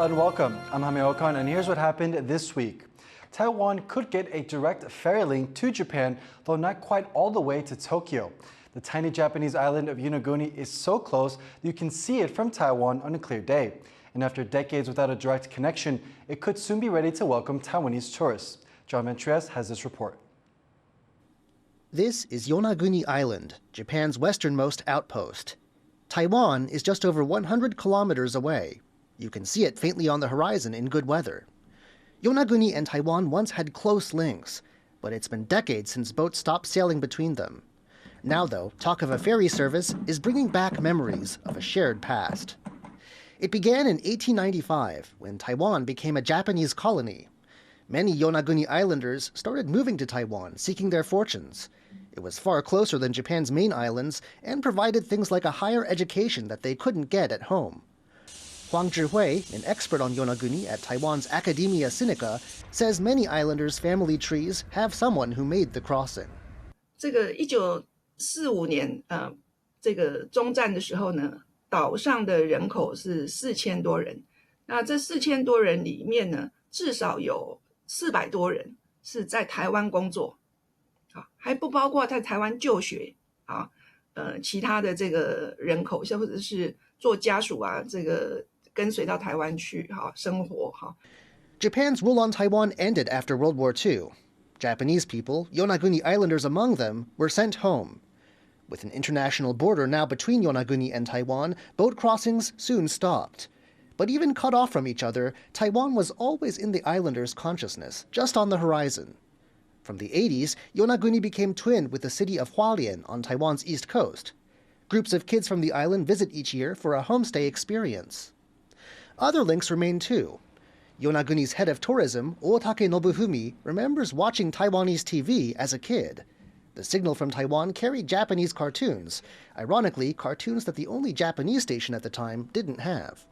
and welcome. I'm Jaime Ocon, and here's what happened this week. Taiwan could get a direct ferry link to Japan, though not quite all the way to Tokyo. The tiny Japanese island of Yonaguni is so close that you can see it from Taiwan on a clear day. And after decades without a direct connection, it could soon be ready to welcome Taiwanese tourists. Jaime has this report. This is Yonaguni Island, Japan's westernmost outpost. Taiwan is just over 100 kilometers away. You can see it faintly on the horizon in good weather. Yonaguni and Taiwan once had close links, but it's been decades since boats stopped sailing between them. Now, though, talk of a ferry service is bringing back memories of a shared past. It began in 1895, when Taiwan became a Japanese colony. Many Yonaguni Islanders started moving to Taiwan, seeking their fortunes. It was far closer than Japan's main islands and provided things like a higher education that they couldn't get at home. Huang Zhihui, an expert on Yonaguni at Taiwan's Academia Sinica, says many islanders' family trees have someone who made the crossing. 这个1945年，这个中战的时候呢，岛上的人口是4000多人。那这4000多人里面呢，至少有400多人是在台湾工作，还不包括在台湾就学啊，其他的这个人口，或者是做家属啊，这个跟随到台湾去生活Japan's rule on Taiwan ended after World War II. Japanese people, Yonaguni Islanders among them, were sent home. With an international border now between Yonaguni and Taiwan, boat crossings soon stopped. But even cut off from each other, Taiwan was always in the islanders' consciousness, just on the horizon. From the 80s, Yonaguni became twinned with the city of Hualien on Taiwan's east coast. Groups of kids from the island visit each year for a homestay experience. Other links remain too. Yonaguni's head of tourism, Otake Nobuhumi, remembers watching Taiwanese TV as a kid. The signal from Taiwan carried Japanese cartoons, ironically cartoons that the only Japanese station at the time didn't have.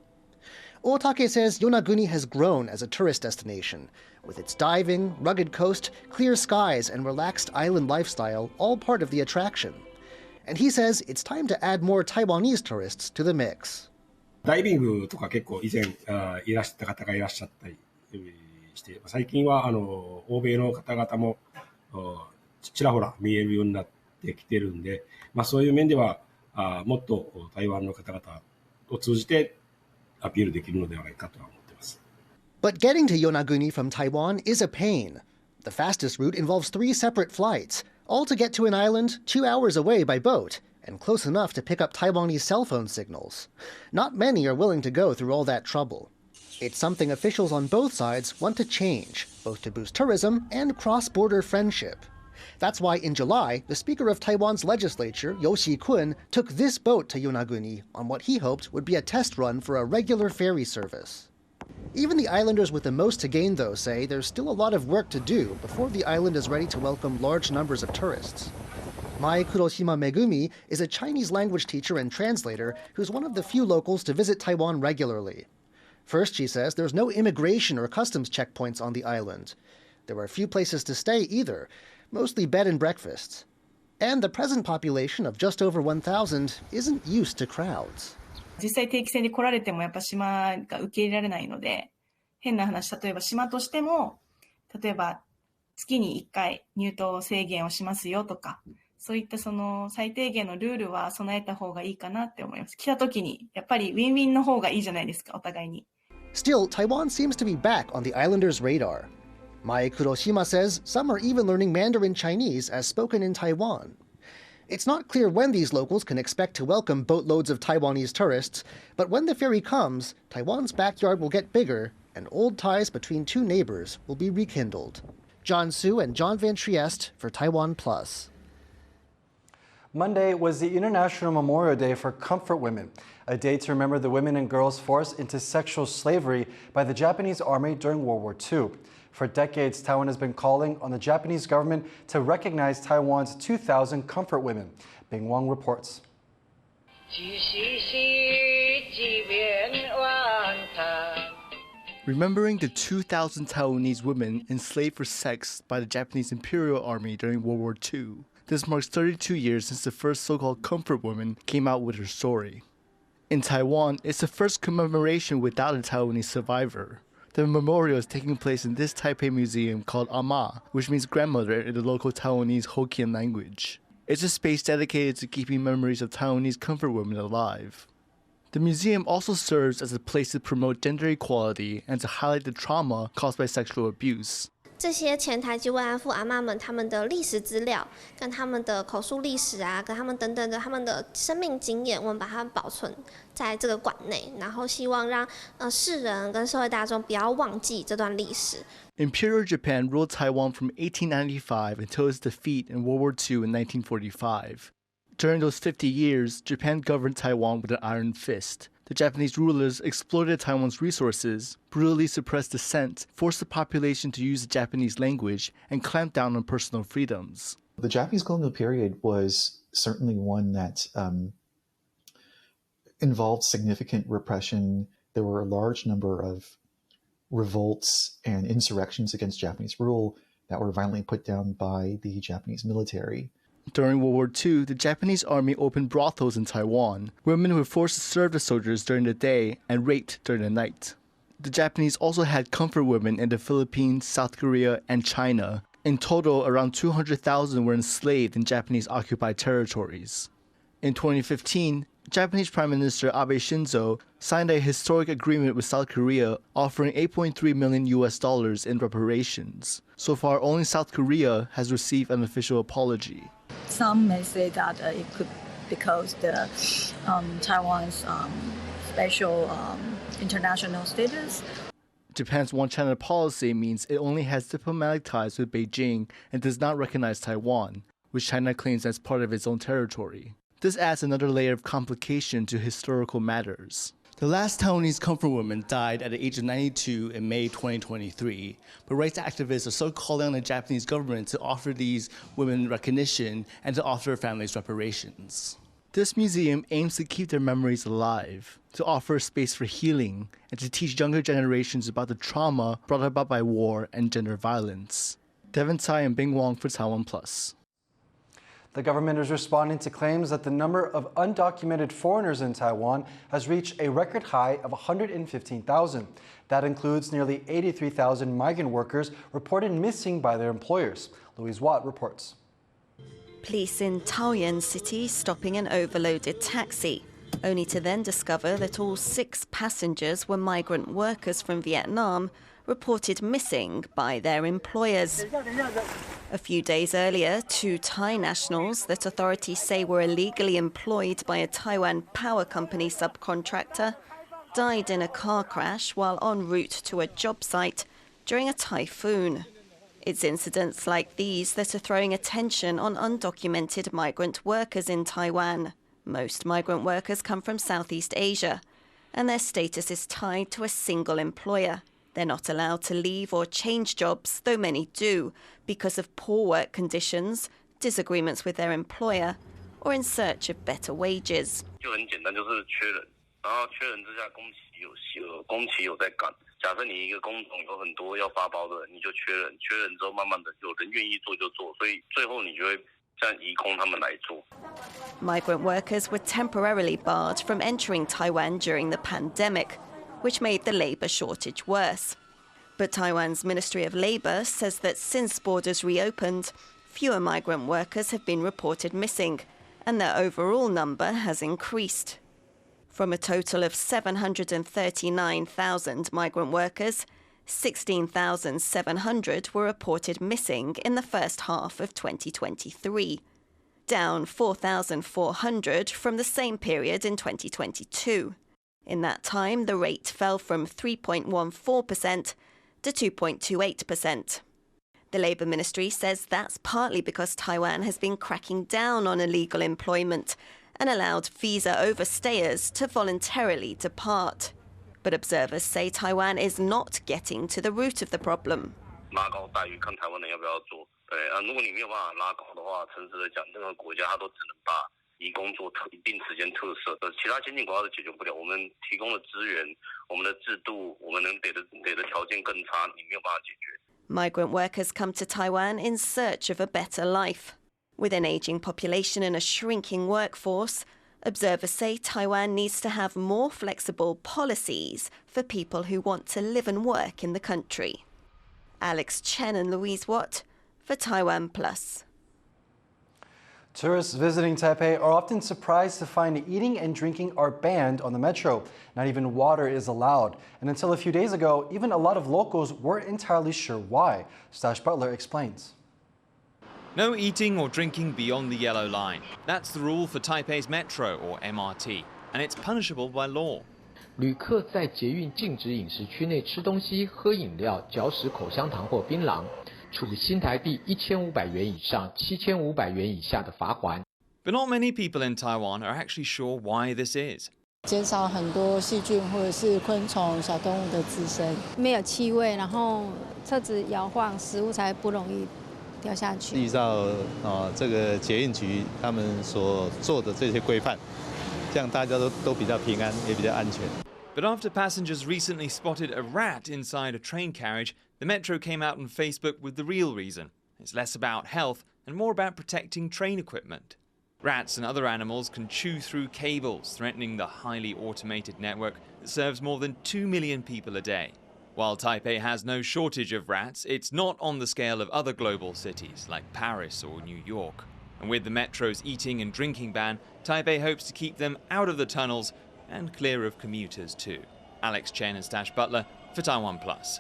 Otake says Yonaguni has grown as a tourist destination, with its diving, rugged coast, clear skies, and relaxed island lifestyle all part of the attraction. And he says it's time to add more Taiwanese tourists to the mix. ダイビングとか結構以前いらした方がいらっしゃったりして、最近は欧米の方々もちらほら見えるようになってきてるんで、そういう面ではもっと台湾の方々を通じてアピールできるのではないかとは思っています。But getting to Yonaguni from Taiwan is a pain. The fastest route involves 3 separate flights, all to get to an island 2 hours away by boat, and close enough to pick up Taiwanese cell phone signals. Not many are willing to go through all that trouble. It's something officials on both sides want to change, both to boost tourism and cross-border friendship. That's why in July, the Speaker of Taiwan's legislature, Yeo Si-kun, took this boat to Yonaguni on what he hoped would be a test run for a regular ferry service. Even the islanders with the most to gain, though, say there's still a lot of work to do before the island is ready to welcome large numbers of tourists. Mai Kuroshima Megumi is a Chinese language teacher and translator who's one of the few locals to visit Taiwan regularly. First, she says, there's no immigration or customs checkpoints on the island. There are few places to stay either, mostly bed and breakfasts. And the present population of just over 1,000 isn't used to crowds. 実際定期船で来られてもやっぱ島が受け入れられないので、変な話、例えば島としても、例えば月に1回入島制限をしますよとか、そういったその最低限のルールは備えた方がいいかなって思います。来た時にやっぱりウィンウィンの方がいいじゃないですか、お互いに。Still, Taiwan seems to be back on the islanders' radar. Mai Kuroshima says some are even learning Mandarin Chinese as spoken in Taiwan. It's not clear when these locals can expect to welcome boatloads of Taiwanese tourists, but when the ferry comes, Taiwan's backyard will get bigger and old ties between 2 neighbors will be rekindled. John Su and John Van Trieste for TaiwanPlus. Monday was the International Memorial Day for Comfort Women, a day to remember the women and girls forced into sexual slavery by the Japanese army during World War II. For decades, Taiwan has been calling on the Japanese government to recognize Taiwan's 2,000 comfort women. Bing Wang reports. Remembering the 2,000 Taiwanese women enslaved for sex by the Japanese Imperial Army during World War II. This marks 32 years since the first so-called comfort woman came out with her story. In Taiwan, it's the first commemoration without a Taiwanese survivor. The memorial is taking place in this Taipei museum called Ama, which means grandmother in the local Taiwanese Hokkien language. It's a space dedicated to keeping memories of Taiwanese comfort women alive. The museum also serves as a place to promote gender equality and to highlight the trauma caused by sexual abuse. 这些前台籍慰安妇阿嬷们他们的历史资料，跟他们的口述历史啊，跟他们等等的他们的生命经验，我们把它保存在这个馆内，然后希望让世人跟社会大众不要忘记这段历史。Imperial Japan ruled Taiwan from 1895 until its defeat in World War II in 1945. During those 50 years, Japan governed Taiwan with an iron fist. The Japanese rulers exploited Taiwan's resources, brutally suppressed dissent, forced the population to use the Japanese language, and clamped down on personal freedoms. The Japanese colonial period was certainly one that involved significant repression. There were a large number of revolts and insurrections against Japanese rule that were violently put down by the Japanese military. During World War II, the Japanese army opened brothels in Taiwan. Women were forced to serve the soldiers during the day and raped during the night. The Japanese also had comfort women in the Philippines, South Korea, and China. In total, around 200,000 were enslaved in Japanese-occupied territories. In 2015, Japanese Prime Minister Abe Shinzo signed a historic agreement with South Korea offering $8.3 million in reparations. So far, only South Korea has received an official apology. Some may say that it could because the Taiwan's special international status. Japan's one-China policy means it only has diplomatic ties with Beijing and does not recognize Taiwan, which China claims as part of its own territory. This adds another layer of complication to historical matters. The last Taiwanese comfort woman died at the age of 92 in May 2023, but rights activists are still calling on the Japanese government to offer these women recognition and to offer their families reparations. This museum aims to keep their memories alive, to offer a space for healing, and to teach younger generations about the trauma brought about by war and gender violence. Devin Tsai and Bing Wong for TaiwanPlus. The government is responding to claims that the number of undocumented foreigners in Taiwan has reached a record high of 115,000. That includes nearly 83,000 migrant workers reported missing by their employers. Louise Watt reports. Police in Taoyuan City stopping an overloaded taxi, only to then discover that all 6 passengers were migrant workers from Vietnam reported missing by their employers. A few days earlier, 2 Thai nationals that authorities say were illegally employed by a Taiwan power company subcontractor died in a car crash while en route to a job site during a typhoon. It's incidents like these that are throwing attention on undocumented migrant workers in Taiwan. Most migrant workers come from Southeast Asia, and their status is tied to a single employer. They're not allowed to leave or change jobs, though many do, because of poor work conditions, disagreements with their employer, or in search of better wages. Migrant workers were temporarily barred from entering Taiwan during the pandemic, which made the labour shortage worse. But Taiwan's Ministry of Labour says that since borders reopened, fewer migrant workers have been reported missing, and their overall number has increased. From a total of 739,000 migrant workers, 16,700 were reported missing in the first half of 2023, down 4,400 from the same period in 2022. In that time, the rate fell from 3.14% to 2.28%. The Labour Ministry says that's partly because Taiwan has been cracking down on illegal employment and allowed visa overstayers to voluntarily depart. But observers say Taiwan is not getting to the root of the problem. Migrant workers come to Taiwan in search of a better life. With an aging population and a shrinking workforce, Observers say Taiwan needs to have more flexible policies for people who want to live and work in the country. Alex Chen and Louise Watt for TaiwanPlus. Tourists visiting Taipei are often surprised to find eating and drinking are banned on the metro. Not even water is allowed. And until a few days ago, even a lot of locals weren't entirely sure why. Stash Butler explains. No eating or drinking beyond the yellow line. That's the rule for Taipei's Metro, or MRT, and it's punishable by law. 旅客在捷运禁止饮食区内吃东西、喝饮料、嚼食口香糖或槟榔，处新台币1500元以上7500元以下的罚款。But not many people in Taiwan are actually sure why this is. 减少很多细菌或者是昆虫、小动物的滋生，没有气味，然后车子摇晃，食物才不容易掉下去。依照这个捷运局他们所做的这些规范，这样大家都比较平安，也比较安全。But after passengers recently spotted a rat inside a train carriage, the Metro came out on Facebook with the real reason. It's less about health and more about protecting train equipment. Rats and other animals can chew through cables, threatening the highly automated network that serves more than 2 million people a day. While Taipei has no shortage of rats, it's not on the scale of other global cities like Paris or New York. And with the Metro's eating and drinking ban, Taipei hopes to keep them out of the tunnels and clear of commuters too. Alex Chen and Stash Butler for TaiwanPlus.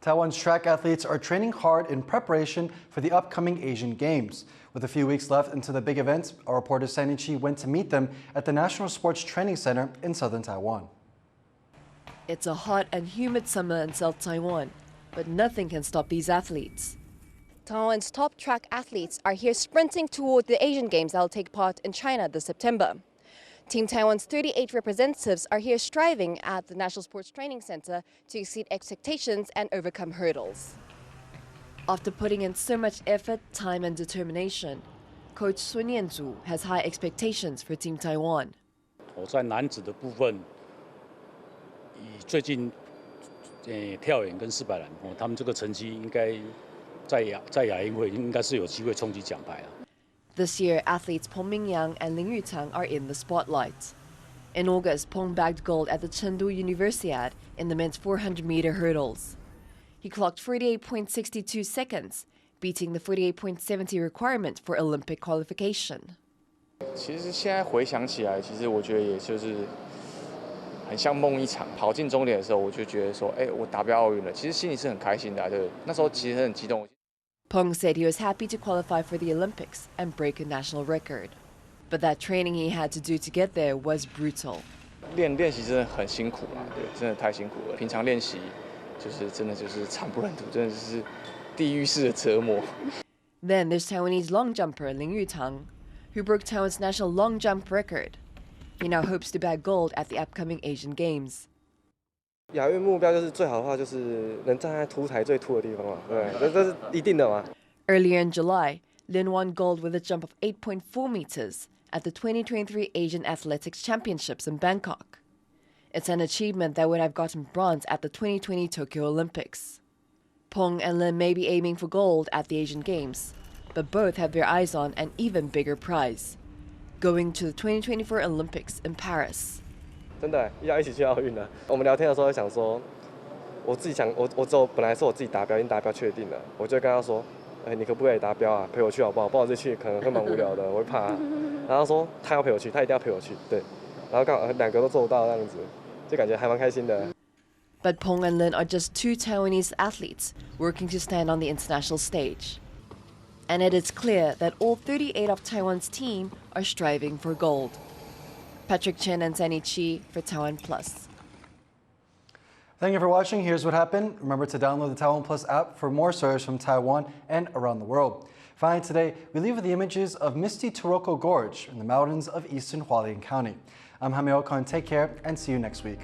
Taiwan's track athletes are training hard in preparation for the upcoming Asian Games. With a few weeks left into the big events, our reporter Sandy Chi went to meet them at the National Sports Training Center in southern Taiwan. It's a hot and humid summer in South Taiwan, but nothing can stop these athletes. Taiwan's top track athletes are here sprinting toward the Asian Games that will take part in China this September. Team Taiwan's 38 representatives are here striving at the National Sports Training Center to exceed expectations and overcome hurdles. After putting in so much effort, time and determination, Coach Sun Yanzu has high expectations for Team Taiwan. 我在男子的部分，以最近跳远跟400栏，他们这个成绩应该在亚运会应该是有机会冲击奖牌了。 This year, athletes Peng Mingyang and Ling Yutang are in the spotlight. In August, Peng bagged gold at the Chengdu Universiade in the men's 400-meter hurdles. He clocked 48.62 seconds, beating the 48.70 requirement for Olympic qualification. 其实现在回想起来，其实我觉得也就是很像梦一场。跑进终点的时候，我就觉得说，我达标奥运了。其实心里是很开心的，对。那时候其实很激动。 Peng said he was happy to qualify for the Olympics and break a national record. But that training he had to do to get there was brutal. 练习真的很辛苦啦，对，真的太辛苦了。平常练习就是真的就是惨不忍睹，真的是地狱式的折磨。Then there's Taiwanese long jumper Ling Yutang, who broke Taiwan's national long jump record. He now hopes to bag gold at the upcoming Asian Games. 亚运目标就是最好的话，就是能站在凸台最凸的地方嘛，对，这是一定的嘛。Earlier in July, Lin won gold with a jump of 8.4 meters at the 2023 Asian Athletics Championships in Bangkok. It's an achievement that would have gotten bronze at the 2020 Tokyo Olympics. Peng and Lin may be aiming for gold at the Asian Games, but both have their eyes on an even bigger prize, going to the 2024 Olympics in Paris. 真的要一起去奥运了。我们聊天的时候想说，我自己想，我本来是我自己达标，已经达标确定了，我就跟他说，你可不可以达标啊？陪我去好不好？不然我自己去可能会蛮无聊的，我会怕。然后说他要陪我去，他一定要陪我去，对。然后刚好两个都做不到这样子，就感觉还蛮开心的。But Peng and Lin are just two Taiwanese athletes working to stand on the international stage. And it is clear that all 38 of Taiwan's team are striving for gold. Patrick Chen and Sandy Chi for TaiwanPlus. Thank you for watching. Here's what happened. Remember to download the TaiwanPlus app for more stories from Taiwan and around the world. Finally today, we leave with the images of misty Taroko Gorge in the mountains of eastern Hualien County. I'm Jaime Ocon. Take care and see you next week.